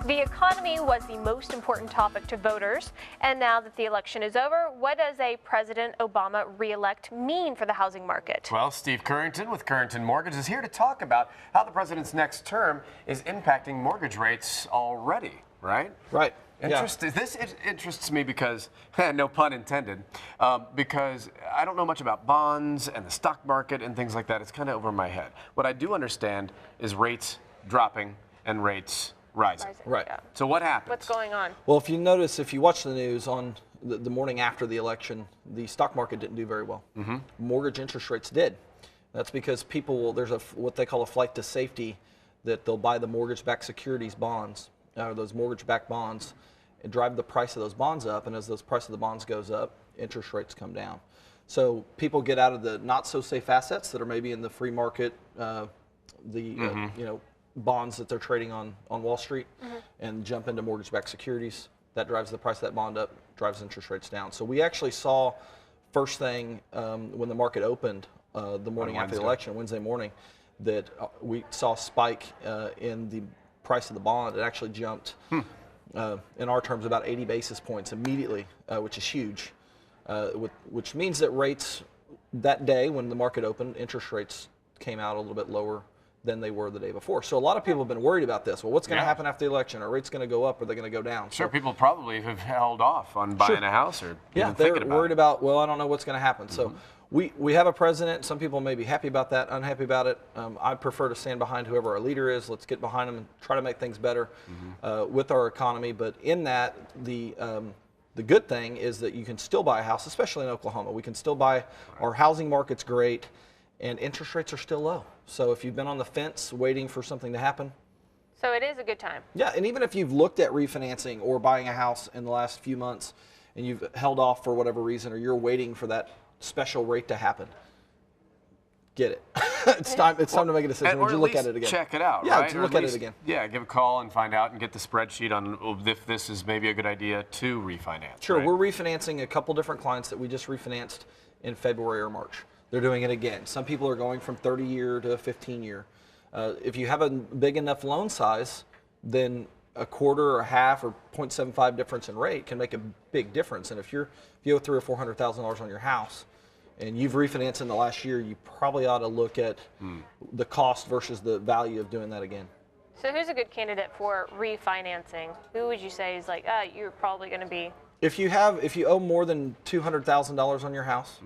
The economy was the most important topic to voters, and now that the election is over, what does a President Obama re-elect mean for the housing market? Well, Steve Currington with Currington Mortgage is here to talk about how the president's next term is impacting mortgage rates already, right? Right. This interests me because, no pun intended, because I don't know much about bonds and the stock market and things like that. It's kind of over my head. What I do understand is rates dropping and rates rising. Right. Yeah. So what happens? What's going on? Well, if you notice, if you watch the news on the morning after the election, the stock market didn't do very well. Mm-hmm. Mortgage interest rates did. That's because people, there's what they call a flight to safety, that they'll buy the mortgage-backed securities bonds, those mortgage-backed bonds, and drive the price of those bonds up. And as those price of the bonds goes up, interest rates come down. So people get out of the not so safe assets that are maybe in the free market, bonds that they're trading on Wall Street, and jump into mortgage-backed securities. That drives the price of that bond up, drives interest rates down. So we actually saw first thing when the market opened the morning after the election, Wednesday morning, that we saw a spike in the price of the bond. It actually jumped, in our terms, about 80 basis points immediately, which is huge, which means that rates that day when the market opened, interest rates came out a little bit lower than they were the day before. So a lot of people have been worried about this. Well, what's going to happen after the election? Are rates going to go up or are they going to go down? Sure, people probably have held off on buying a house or even they're thinking about worried it. about, well, I don't know what's going to happen. So we have a president. Some people may be happy about that, unhappy about it. I prefer to stand behind whoever our leader is. Let's get behind him and try to make things better with our economy. But in that, the good thing is that you can still buy a house, especially in Oklahoma. We can still buy. Our housing market's great, and interest rates are still low. So if you've been on the fence waiting for something to happen. So it is a good time. Yeah, and even if you've looked at refinancing or buying a house in the last few months and you've held off for whatever reason, or you're waiting for that special rate to happen, get it. It's time to make a decision. Would you look at it again? Check it out, yeah, right? to look at it again. Yeah, give a call and find out and get the spreadsheet on if this is maybe a good idea to refinance. Sure, right? we're refinancing a couple different clients that we just refinanced in February or March. They're doing it again. Some people are going from 30-year to 15-year. If you have a big enough loan size, then a quarter or half or 0.75 difference in rate can make a big difference. And if you owe $300,000 or $400,000 on your house, and you've refinanced in the last year, you probably ought to look at the cost versus the value of doing that again. So who's a good candidate for refinancing? Who would you say is like, you're probably going to be? If you owe more than $200,000 on your house,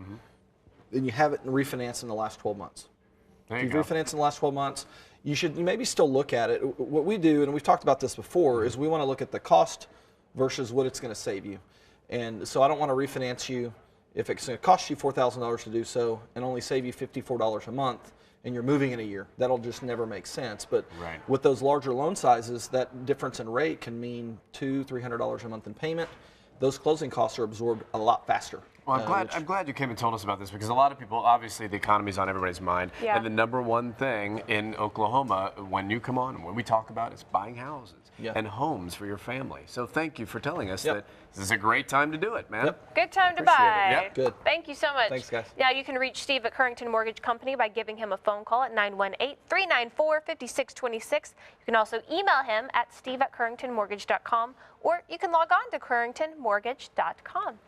then you haven't refinanced in the last 12 months. If you've refinanced in the last 12 months, you should maybe still look at it. What we do, and we've talked about this before, is we want to look at the cost versus what it's going to save you. And so I don't want to refinance you if it's going to cost you $4,000 to do so and only save you $54 a month, and you're moving in a year. That'll just never make sense. But with those larger loan sizes, that difference in rate can mean $200, $300 a month in payment. Those closing costs are absorbed a lot faster. Well, I'm glad you came and told us about this, because a lot of people, obviously the economy's on everybody's mind. Yeah. And the number one thing in Oklahoma, when you come on, when we talk about, is buying houses and homes for your family. So thank you for telling us that this is a great time to do it, man. Good time to buy. Yep. Good. Thank you so much. Thanks, guys. Yeah, you can reach Steve at Currington Mortgage Company by giving him a phone call at 918-394-5626. You can also email him at steve@curringtonmortgage.com, or you can log on to curringtonmortgage.com.